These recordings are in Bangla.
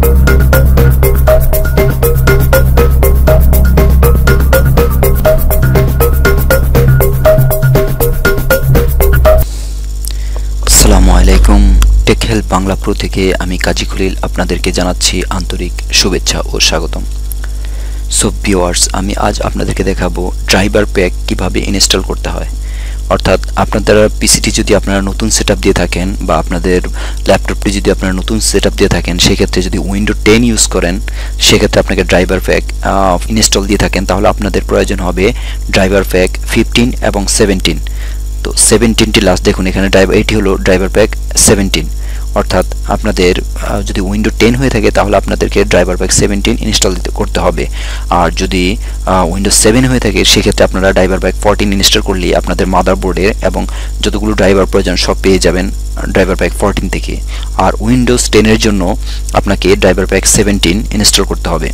আসসালামু আলাইকুম, টেক হেল্প বাংলা প্রো থেকে আমি কাজী খলিল আপনাদেরকে জানাচ্ছি আন্তরিক শুভেচ্ছা ও স্বাগতম। সো ভিউয়ার্স, আমি আজ আপনাদেরকে দেখাবো ড্রাইভার প্যাক কিভাবে ইনস্টল করতে হয়। অর্থাৎ আপনাদের পিসিটি যদি আপনারা নতুন সেটআপ দিয়ে থাকেন বা আপনাদের ল্যাপটপটি যদি আপনারা নতুন সেটআপ দিয়ে থাকেন, সেক্ষেত্রে যদি উইন্ডো 10 ইউজ করেন, সেক্ষেত্রে আপনাকে ড্রাইভার প্যাক ইনস্টল দিয়ে থাকেন, তাহলে আপনাদের প্রয়োজন হবে ড্রাইভার প্যাক 15 এবং 17। তো 17টি লাস্ট দেখুন এখানে এটি হলো ড্রাইভার প্যাক 17। অর্থাৎ আপনাদের যদি উইন্ডো 10 হয়ে থাকে তাহলে আপনাদেরকে ড্রাইভার প্যাক 17 ইনস্টল করতে হবে। আর যদি উইন্ডো 7 হয়ে থাকে সেক্ষেত্রে আপনারা ড্রাইভার প্যাক 14 ইনস্টল করলেই আপনাদের মাদারবোর্ডে এবং যতগুলো ড্রাইভার প্রয়োজন সব পেয়ে যাবেন ড্রাইভার প্যাক 14 থেকে। আর উইন্ডোজ 10 এর জন্য আপনাকে ড্রাইভার প্যাক 17 ইনস্টল করতে হবে।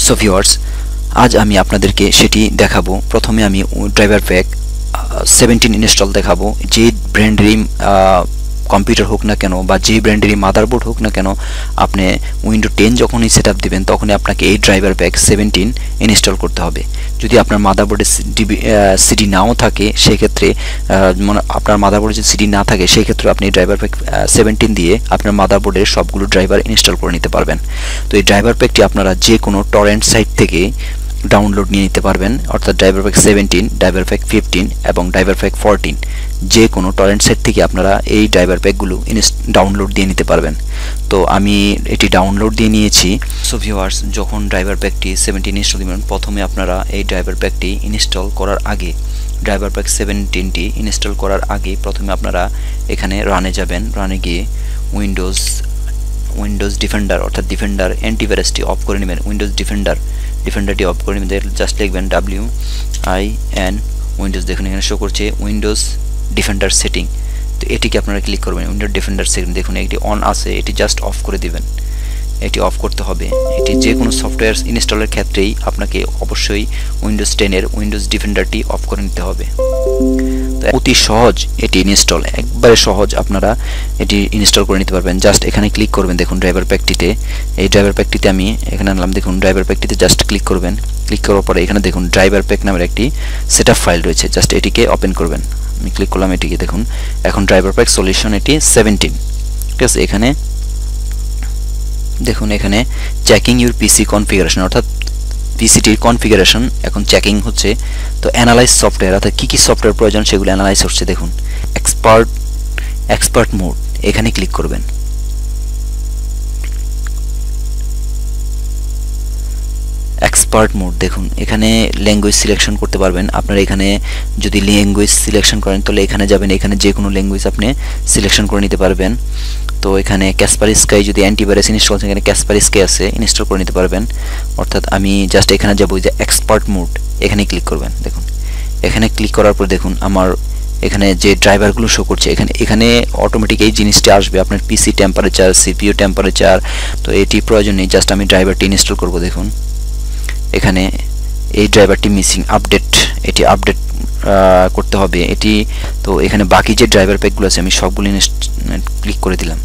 সো ভিউয়ার্স, আজ আমি আপনাদেরকে সেটি দেখাবো। প্রথমে আমি ড্রাইভার প্যাক 17 ইনস্টল দেখাবো। যে ব্র্যান্ডেরই কম্পিউটার হোক না কেন বা যে ব্র্যান্ডেরই মাদারবোর্ড হোক না কেন, আপনি উইন্ডো 10 যখনই সেটআপ দিবেন তখনই আপনাকে এই ড্রাইভার প্যাক 17 ইনস্টল করতে হবে। যদি আপনার মাদারবোর্ডে সিডি নাও থাকে সেক্ষেত্রে আপনার মাদারবোর্ডে যদি সিডি না থাকে সেক্ষেত্রে আপনি ড্রাইভার প্যাক 17 দিয়ে আপনার মাদারবোর্ডের সবগুলো ড্রাইভার ইনস্টল করে নিতে পারবেন। তো এই ড্রাইভার প্যাকটি আপনারা যে কোনো টরেন্ট সাইট থেকে ডাউনলোড নিয়ে নিতে পারবেন। অর্থাৎ ড্রাইভার প্যাক 17, ড্রাইভার প্যাক 15 এবং ড্রাইভার প্যাক 14 যে কোনো টরেন্ট সাইট থেকে আপনারা এই ড্রাইভার প্যাকগুলো ডাউনলোড দিয়ে নিতে পারবেন। তো আমি এটি ডাউনলোড দিয়ে নিয়েছি। সো ভিউয়ার্স, যখন ড্রাইভার প্যাকটি 17 ইনস্টল দিবেন, প্রথমে আপনারা এই ড্রাইভার প্যাকটি ইনস্টল করার আগে, ড্রাইভার প্যাক 17টি ইনস্টল করার আগে প্রথমে আপনারা এখানে রানে যাবেন। রানে গিয়ে উইন্ডোজ ডিফেন্ডার অর্থাৎ ডিফেন্ডার অ্যান্টিভাইরাসটি অফ করে নেবেন। উইন্ডোজ ডিফেন্ডারটি অফ করে নেবেন। জাস্ট লিখবেন WIN উইন্ডোজ। দেখুন এখানে শো করছে উইন্ডোজ ডিফেন্ডার সেটিং। তো এটিকে আপনারা ক্লিক করবেন। উইন্ডোজ ডিফেন্ডার সেটিং দেখুন এটি অন আছে, এটি জাস্ট অফ করে দিবেন। এটি অফ করতে হবে। এটি যে কোনো সফটওয়্যার ইনস্টলের ক্ষেত্রেই আপনাকে অবশ্যই উইন্ডোজ 10 এর উইন্ডোজ ডিফেন্ডারটি অফ করে নিতে হবে। অতি সহজ এটি ইনস্টল, একবারে সহজ, আপনারা এটি ইনস্টল করে নিতে পারবেন। জাস্ট এখানে ক্লিক করবেন। দেখুন ড্রাইভার প্যাকটিতে, এই ড্রাইভার প্যাকটিতে আমি এখানে আনলাম। দেখুন ড্রাইভার প্যাকটিতে জাস্ট ক্লিক করবেন। ক্লিক করার পরে এখানে দেখুন ড্রাইভার প্যাক নামের একটি সেটআপ ফাইল রয়েছে। জাস্ট এটিকে ওপেন করবেন। আমি ক্লিক করলাম এটিকে। দেখুন এখন ড্রাইভার প্যাক সলিউশন এটি 17, ঠিক আছে। এখানে দেখুন এখানে চেকিং ইউর পিসি কনফিগারেশন, অর্থাৎ পিসিটির কনফিগারেশন এখন চেকিং হচ্ছে। তো অ্যানালাইজ সফটওয়্যার, অর্থাৎ কী কী সফটওয়্যার প্রয়োজন সেগুলো অ্যানালাইজ হচ্ছে। দেখুন এক্সপার্ট মোড, এখানে ক্লিক করবেন। এক্সপার্ট মোড দেখুন এখানে ল্যাঙ্গুয়েজ সিলেকশন করতে পারবেন। আপনারা এখানে যদি ল্যাঙ্গুয়েজ সিলেকশন করেন তাহলে এখানে যাবেন, এখানে যে কোনো ল্যাঙ্গুয়েজ আপনি সিলেকশন করে নিতে পারবেন। তো এখানে ক্যাসপারস্কাই যদি অ্যান্টিভাইরাস ইনস্টল আছে, এখানে ক্যাসপারস্কাই আছে, ইনস্টল করে নিতে পারবেন। অর্থাৎ আমি জাস্ট এখানে যাবো যে এক্সপার্ট মোড, এখানে ক্লিক করবেন। দেখুন এখানে ক্লিক করার পর দেখুন আমার এখানে যে ড্রাইভারগুলো শো করছে, এখানে অটোমেটিক এই জিনিসটা আসবে আপনার পিসি টেম্পারেচার, সিপিইউ টেম্পারেচার। তো এটি প্রয়োজন নেই, জাস্ট আমি ড্রাইভারটি ইনস্টল করব। দেখুন এখানে এই ড্রাইভারটি মিসিং, এটি আপডেট করতে হবে এটি। তো এখানে বাকি যে ড্রাইভার প্যাকগুলো আছে আমি সবগুলো ক্লিক করে দিলাম।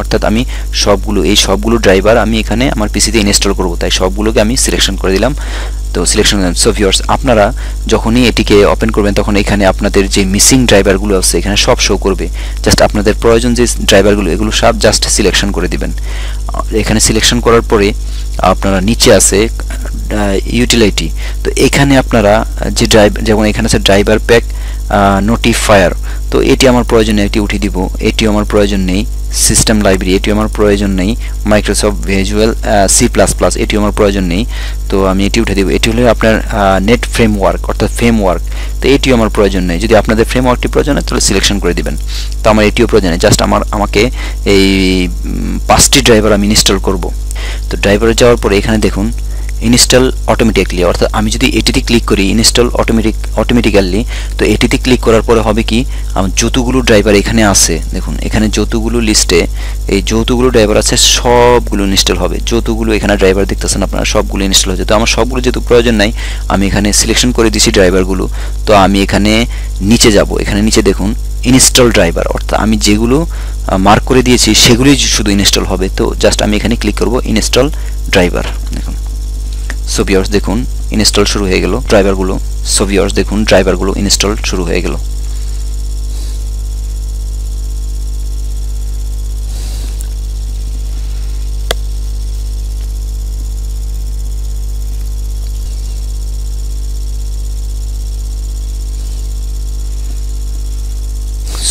অর্থাৎ আমি সবগুলো ড্রাইভার আমি এখানে আমার পিসিতে ইনস্টল করব, তাই সবগুলোকে আমি সিলেকশন করে দিলাম। তো সিলেকশন করলাম। সো ভিউয়ার্স, আপনারা যখনই এটিকে ওপেন করবেন তখন এখানে আপনাদের যে মিসিং ড্রাইভারগুলো আছে এখানে সব শো করবে। জাস্ট আপনাদের প্রয়োজন যে ড্রাইভারগুলো এগুলো সব জাস্ট সিলেকশন করে দিবেন। এখানে সিলেকশন করার পরে আপনারা নিচে আছে ইউটিলিটি। তো এখানে আপনারা যে যেমন এখানে আছে ড্রাইভার প্যাক নোটিফায়ার, তো এটি আমার প্রয়োজন নেই, এটি উঠিয়ে দিব। এটিও আমার প্রয়োজন নেই। সিস্টেম লাইব্রেরি, এটিও আমার প্রয়োজন নেই। মাইক্রোসফট ভিজুয়াল C++, এটিও আমার প্রয়োজন নেই। তো আমি এটি উঠে দেব। এটি হলো আপনার নেট ফ্রেমওয়ার্ক অর্থাৎ ফ্রেমওয়ার্ক, তো এটিও আমার প্রয়োজন নেই। যদি আপনাদের ফ্রেমওয়ার্কটি প্রয়োজন হয় তাহলে সিলেকশন করে দিবেন। তো আমার এটিও প্রয়োজন নেই, জাস্ট আমাকে এই 5টি ড্রাইভার আমি ইনস্টল করব। তো ড্রাইভারে যাওয়ার পরে এখানে দেখুন ইনস্টল অটোমেটিকলি, অর্থাৎ আমি যদি এটিতে ক্লিক করি ইনস্টল অটোমেটিক্যালি, তো এটিতে ক্লিক করার পরে হবে কি আমার যতগুলো ড্রাইভার এখানে আছে, দেখুন এখানে যতগুলো লিস্টে এই যতগুলো ড্রাইভার আছে সবগুলো ইনস্টল হবে। যতগুলো এখানে ড্রাইভার দেখতেছেন আপনারা সবগুলো ইনস্টল হয়েছে। তো আমার সবগুলো যেহেতু প্রয়োজন নাই আমি এখানে সিলেকশন করে দিছি ড্রাইভারগুলো। তো আমি এখানে নিচে যাব। এখানে নিচে দেখুন ইনস্টল ড্রাইভার, অর্থাৎ আমি যেগুলো মার্ক করে দিয়েছি সেগুলোই শুধু ইনস্টল হবে। তো জাস্ট আমি এখানে ক্লিক করব ইনস্টল ড্রাইভার। দেখুন সো ভিউয়ার্স দেখুন ইনস্টল শুরু হয়ে গেল ড্রাইভারগুলো। সো ভিউয়ার্স দেখুন ড্রাইভারগুলো ইনস্টল শুরু হয়ে গেল।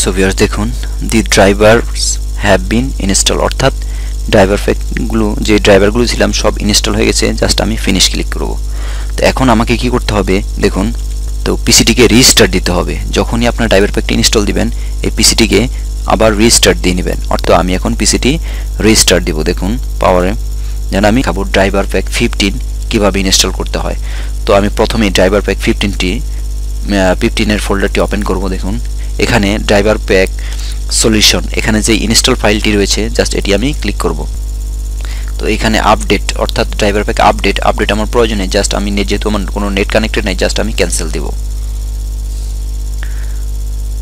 সো ভিউয়ার্স দেখুন দি ড্রাইভারস হ্যাভ বিন ইনস্টল, অর্থাৎ ড্রাইভার প্যাকগুলো যে ড্রাইভারগুলো ছিলাম সব ইনস্টল হয়ে গেছে। জাস্ট আমি ফিনিশ ক্লিক করব। তো এখন আমাকে কি করতে হবে দেখুন, তো পিসিটিকে রিস্টার্ট দিতে হবে। যখনই আপনার ড্রাইভার প্যাকটি ইনস্টল দিবেন এই পিসিটিকে আবার রিস্টার্ট দিয়ে নেবেন। অর্থাৎ আমি এখন পিসিটি রিস্টার্ট দিব। দেখুন পাওয়ারে যেন আমি খাবো ড্রাইভার প্যাক 15 কীভাবে ইনস্টল করতে হয়। তো আমি প্রথমে ড্রাইভার প্যাক 15 ফোল্ডারটি ওপেন করব। দেখুন এখানে ড্রাইভার প্যাক সলিউশন, এখানে যে ইনস্টল ফাইলটি রয়েছে জাস্ট এটি আমি ক্লিক করব। তো এখানে আপডেট অর্থাৎ ড্রাইভার প্যাক আপডেট আমার প্রয়োজনে জাস্ট আমি যেহেতু আমার কোনো নেট কানেক্টেড নাই জাস্ট আমি ক্যান্সেল দেব।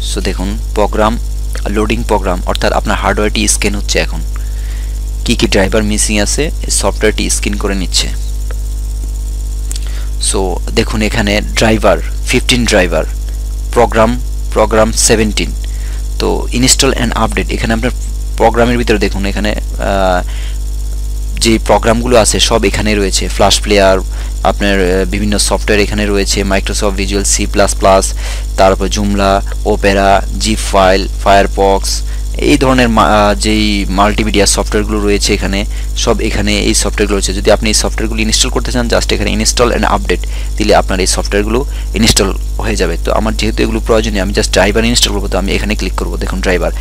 সো দেখুন প্রোগ্রাম লোডিং প্রোগ্রাম, অর্থাৎ আপনার হার্ডওয়্যারটি স্ক্যান হচ্ছে। এখন কি কি ড্রাইভার মিসিং আছে এই সফটওয়্যারটি স্ক্যান করে নিচ্ছে। সো দেখুন এখানে ড্রাইভার 15 ড্রাইভার, প্রোগ্রাম 17। তো ইনস্টল অ্যান্ড আপডেট এখানে আপনার প্রোগ্রামের ভিতরে দেখুন এখানে যে প্রোগ্রামগুলো আছে সব এখানে রয়েছে। ফ্ল্যাশ প্লেয়ার, আপনার বিভিন্ন সফটওয়্যার এখানে রয়েছে, মাইক্রোসফট ভিজুয়াল সি++, তারপর জুমলা, ওপেরা, জিপ ফাইল, ফায়ারফক্স, এই ধরনের যেই মাল্টিমিডিয়া সফটওয়্যারগুলো রয়েছে এখানে সব এখানে এই সফটওয়্যারগুলো রয়েছে। যদি আপনি এই সফটওয়্যারগুলো ইনস্টল করতে চান জাস্ট এখানে ইনস্টল অ্যান্ড আপডেট দিলে আপনার এই সফটওয়্যারগুলো ইনস্টল হয়ে যাবে। তো আমার যেহেতু এগুলো প্রয়োজনীয় আমি জাস্ট ড্রাইভার ইনস্টল করবো, তো আমি এখানে ক্লিক করবো। দেখুন ড্রাইভার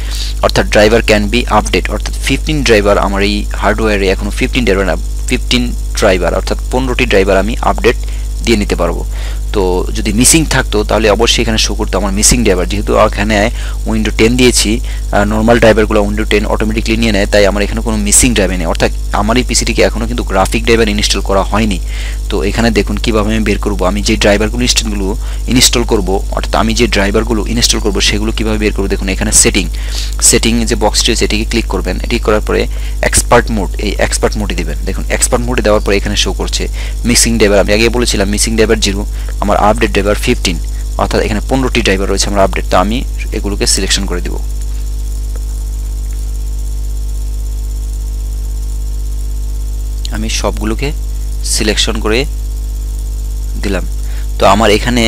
অর্থাৎ ড্রাইভার ক্যান বি আপডেট, অর্থাৎ 15 ড্রাইভার আমার এই হার্ডওয়্যারে এখনো 15 ড্রাইভার অর্থাৎ 15টি ড্রাইভার আমি আপডেট দিয়ে নিতে পারবো। তো যদি মিসিং থাকতো তাহলে অবশ্যই এখানে শো করতো আমার মিসিং ড্রাইভার। যেহেতু এখানে উইন্ডো 10 দিয়েছি, নর্মাল ড্রাইভারগুলো উইন্ডো 10 অটোমেটিকলি নিয়ে নেয়, তাই আমার এখানে কোনো মিসিং ড্রাইভার নেই। অর্থাৎ আমার এই পিসিটিকে এখনও কিন্তু গ্রাফিক ড্রাইভার ইনস্টল করা হয়নি। তো এখানে দেখুন কীভাবে আমি বের করবো, আমি যে ড্রাইভারগুলো ইনস্টল করব, অর্থাৎ আমি যে ড্রাইভারগুলো ইনস্টল করব সেগুলো কীভাবে বের করবো। দেখুন এখানে সেটিং যে বক্সটি আছে এটিকে ক্লিক করবেন। এটি করার পরে এক্সপার্ট মোড, এই এক্সপার্ট মোডে দেবেন। দেখুন এক্সপার্ট মোডে দেওয়ার পরে এখানে শো করছে মিসিং ড্রাইভার। আমি আগে বলেছিলাম মিসিং ড্রাইভার 0, আমার আপডেট ড্রাইভার 15, অর্থাৎ এখানে 15টি ড্রাইভার রয়েছে আমার আপডেট। তো আমি এগুলোকে সিলেকশন করে দিব। আমি সবগুলোকে সিলেকশন করে দিলাম। তো আমার এখানে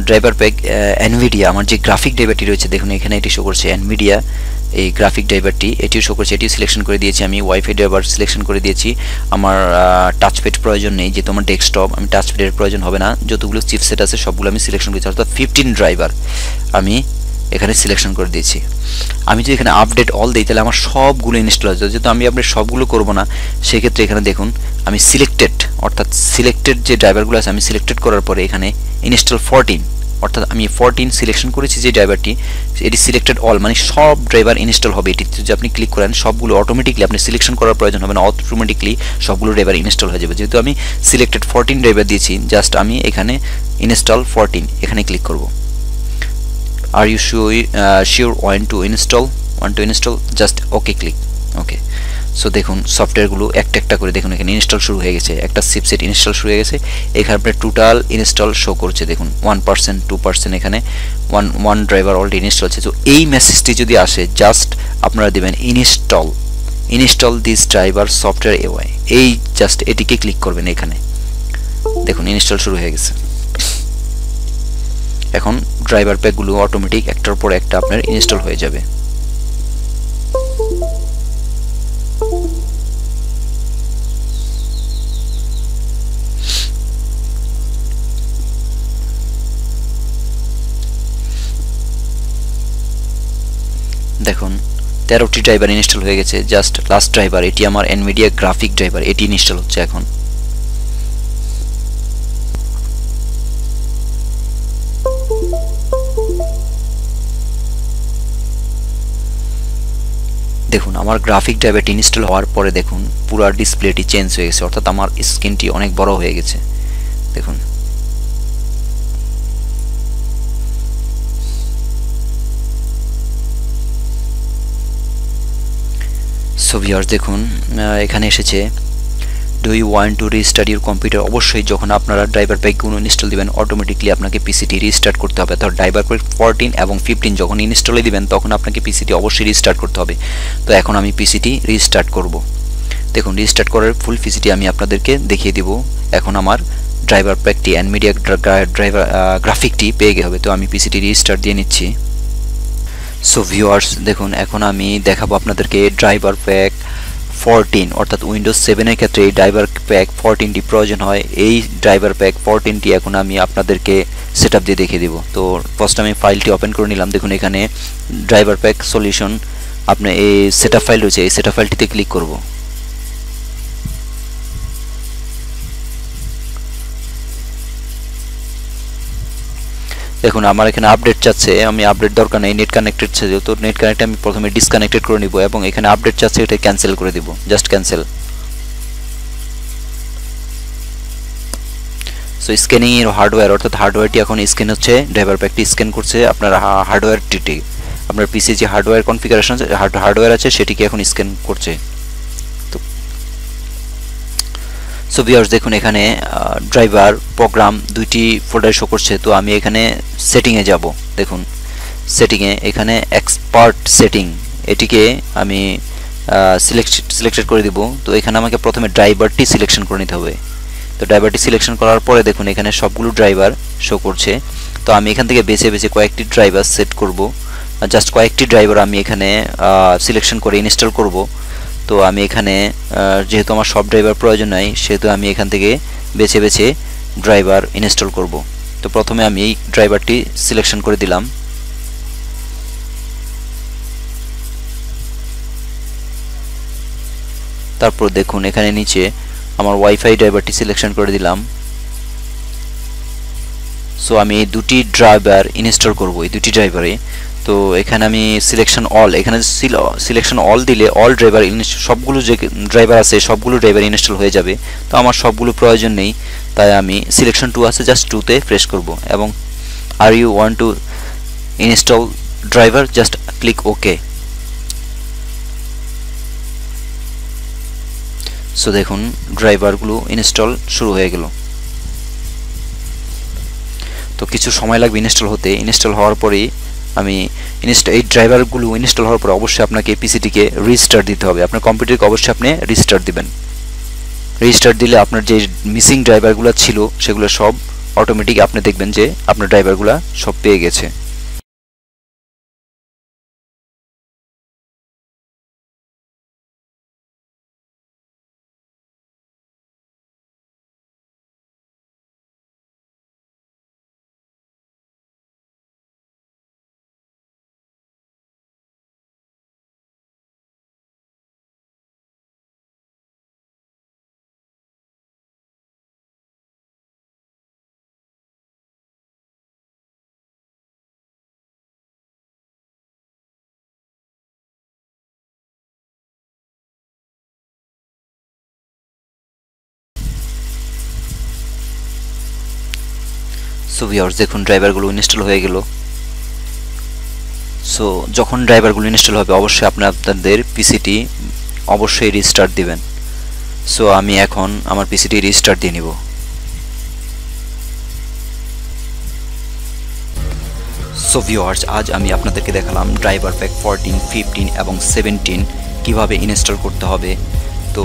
ড্রাইভার প্যাক এনভিডিয়া, আমার যে গ্রাফিক ড্রাইভারটি রয়েছে দেখুন এখানে এটি শো করছে এনভিডিয়া, এই গ্রাফিক ড্রাইভারটি এটিও শো করছে, এটিও সিলেকশন করে দিয়েছি। আমি ওয়াইফাই ড্রাইভার সিলেকশন করে দিয়েছি। আমার টাচপ্যাড প্রয়োজন নেই, যেহেতু আমার ডেস্কটপ, আমি টাচপ্যাডের প্রয়োজন হবে না। যতগুলো চিপসেট আছে সবগুলো আমি সিলেকশন করেছি, অর্থাৎ 15 ড্রাইভার আমি এখানে সিলেকশন করে দিয়েছি। আমি যদি এখানে আপডেট অল দিই তাহলে আমার সবগুলো ইনস্টল হয়ে যাবে। যেহেতু আমি আপডেট সবগুলো করব না, সেক্ষেত্রে এখানে দেখুন আমি সিলেক্টেড, অর্থাৎ সিলেক্টেড যে ড্রাইভারগুলো আছে আমি সিলেক্টেড করার পরে এখানে ইনস্টল 14, অর্থাৎ আমি 14 সিলেকশন করেছি যে ড্রাইভারটি, এটি সিলেক্টেড অল মানে সব ড্রাইভার ইনস্টল হবে। এটি যদি আপনি ক্লিক করেন সবগুলো অটোমেটিকলি, আপনি সিলেকশন করার প্রয়োজন হবে না, অটোমেটিকলি সবগুলো ড্রাইভার ইনস্টল হয়ে যাবে। যেহেতু আমি সিলেক্টেড 14 ড্রাইভার দিয়েছি জাস্ট আমি এখানে ইনস্টল 14 এখানে ক্লিক করব। Are you sure want to install just okay click okay। So দেখুন সফটওয়্যারগুলো একটা একটা করে দেখুন এখানে ইনস্টল শুরু হয়ে গেছে, একটা চিপসেট ইনস্টল শুরু হয়ে গেছে। এখানে আপনার টোটাল ইনস্টল শো করছে দেখুন 1%, 2%, এখানে ওয়ান ড্রাইভার অলরেডি ইনস্টল হচ্ছে। তো এই মেসেজটি যদি আসে জাস্ট আপনারা দেবেন install this driver software AY, এই জাস্ট এটিকে ক্লিক করবেন। এখানে দেখুন ইনস্টল শুরু হয়ে গেছে। এখন ড্রাইভার প্যাকগুলো অটোমেটিক একটার পর একটা আপনার ইনস্টল হয়ে যাবে। দেখুন 13টি ড্রাইভার ইনস্টল হয়ে গেছে। জাস্ট লাস্ট ড্রাইভার, এটি আমার এনভিডিয়া গ্রাফিক ড্রাইভার, এটি ইনস্টল হচ্ছে এখন। দেখুন আমার গ্রাফিক ড্রাইভারটি ইনস্টল হওয়ার পরে দেখুন পুরো ডিসপ্লেটি চেঞ্জ হয়ে গেছে, অর্থাৎ আমার স্ক্রিনটি অনেক বড় হয়ে গেছে। দেখুন সো ভিউয়ার্স দেখুন এখানে এসেছে do you want to restart your computer. অবশ্যই যখন আপনারা ড্রাইভার প্যাকগুলো ইনস্টল দিবেন অটোমেটিকলি আপনাকে পিসিটি রিস্টার্ট করতে হবে। অর্থাৎ ড্রাইভার প্যাক 14 এবং 15 যখন ইনস্টলে দিবেন তখন আপনাকে পিসিটি অবশ্যই রিস্টার্ট করতে হবে। তো এখন আমি পিসিটি রিস্টার্ট করব। দেখুন রিস্টার্ট করার ফুল পিসিটি আমি আপনাদেরকে দেখিয়ে দিব। এখন আমার ড্রাইভার প্যাকটি এনভিডিয়া ড্রাইভার গ্রাফিকটি পেয়ে হবে। তো আমি পিসিটি রিস্টার্ট দিয়ে নিচ্ছি। সো ভিউয়ার্স দেখুন এখন আমি দেখাবো আপনাদেরকে ড্রাইভার প্যাক 14 অর্থাৎ উইন্ডোজ 7 এর ক্ষেত্রে এই ড্রাইভার প্যাক 14টি প্রয়োজন হয়। এই ড্রাইভার প্যাক 14টি এখন আমি আপনাদেরকে সেটআপ দিয়ে দেখিয়ে দিব। তো ফার্স্ট আমি ফাইলটি ওপেন করে নিলাম। দেখুন এখানে ড্রাইভার প্যাক সলিউশন আপনি এই সেটআপ ফাইল রয়েছে, এই সেটআপ ফাইলটিতে ক্লিক করব। দেখুন আমার এখানে আপডেট চাচ্ছে, আমি আপডেট দরকার নেই, নেট কানেক্টেড ছিল। তো নেট কানেক্ট আমি প্রথমে ডিসকানেক্টেড করে নিব এবং এখানে আপডেট চাচ্ছে, এটা ক্যান্সেল করে দিব, জাস্ট ক্যান্সেল। সো স্ক্যানিং এর হার্ডওয়্যার অর্থাৎ হার্ডওয়্যারটি এখন স্ক্যান হচ্ছে, ড্রাইভার প্যাকটি স্ক্যান করছে আপনার হার্ডওয়্যারটি, আপনার পিসি যে হার্ডওয়্যার কনফিগারেশন হার্ডওয়্যার আছে সেটিকে এখন স্ক্যান করছে। তো সো ভিউয়ার্স দেখুন এখানে ড্রাইভার প্রোগ্রাম দুইটি ফোল্ডার শো করছে। তো আমি এখানে সেটিংয়ে যাব। দেখুন সেটিংয়ে এখানে এক্সপার্ট সেটিং এটিকে আমি সিলেক্টেড করে দিব। তো এখানে আমাকে প্রথমে ড্রাইভারটি সিলেকশন করে নিতে হবে। তো ড্রাইভারটি সিলেকশন করার পরে দেখুন এখানে সবগুলো ড্রাইভার শো করছে। তো আমি এখান থেকে বেছে বেছে কয়েকটি ড্রাইভার সেট করব, জাস্ট কয়েকটি ড্রাইভার আমি এখানে সিলেকশন করে ইনস্টল করব। তো আমি এখানে যেহেতু আমার সব ড্রাইভার প্রয়োজন নাই সেহেতু আমি এখান থেকে বেছে বেছে ড্রাইভার ইনস্টল করব। তো প্রথমে আমি এই ড্রাইভারটি সিলেকশন করে দিলাম। তারপর দেখুন এখানে নিচে আমার ওয়াইফাই ড্রাইভারটি সিলেকশন করে দিলাম। সো আমি এই দুটি ড্রাইভার ইনস্টল করব, এই দুটি ড্রাইভারে। তো এখানে আমি সিলেকশন অল, এখানে সিলেকশন অল দিলে অল ড্রাইভার সবগুলো যে ড্রাইভার আছে সবগুলো ড্রাইভার ইনস্টল হয়ে যাবে। তো আমার সবগুলো প্রয়োজন নেই, তাই আমি সিলেকশন 2 আছে জাস্ট 2তে প্রেস করব এবং are you want to install driver just click okay. So দেখুন ড্রাইভারগুলো ইনস্টল শুরু হয়ে গেল। তো কিছু সময় লাগবে ইনস্টল হতে। ইনস্টল হওয়ার পরেই আমি এই ড্রাইভারগুলো ইনস্টল হওয়ার পরে অবশ্যই আপনাকে পিসিটিকে রিস্টার্ট দিতে হবে। আপনার কম্পিউটারকে অবশ্যই আপনি রিস্টার্ট দিবেন। রিস্টার্ট দিলে আপনার যে মিসিং ড্রাইভারগুলো ছিল সেগুলো সব অটোমেটিক আপনি দেখবেন যে আপনার ড্রাইভারগুলো সব পেয়ে গেছে। সো ভিউয়ার্স দেখুন ড্রাইভারগুলো ইনস্টল হয়ে গেল। সো যখন ড্রাইভারগুলো ইনস্টল হবে অবশ্যই আপনাদের পিসিটি অবশ্যই রিস্টার্ট দিবেন। সো আমি এখন আমার পিসিটি রিস্টার্ট দিয়ে নিব। সো ভিউয়ার্স আজ আমি আপনাদেরকে দেখালাম ড্রাইভার প্যাক 14, 15 এবং 17 কিভাবে ইনস্টল করতে হবে। তো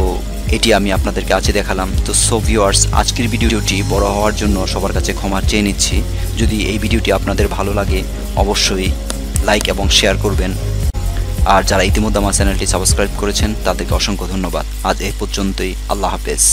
এটি আমি আপনাদেরকে আজকে দেখালাম। তো সো ভিউয়ার্স আজকের ভিডিওটি বড় হওয়ার জন্য সবার কাছে ক্ষমা চেয়ে নিচ্ছি। যদি এই ভিডিওটি আপনাদের ভালো লাগে অবশ্যই লাইক এবং শেয়ার করবেন। আর যারা ইতিমধ্যে আমার চ্যানেলটি সাবস্ক্রাইব করেছেন তাদেরকে অসংখ্য ধন্যবাদ। আজ এই পর্যন্তই, আল্লাহ হাফেজ।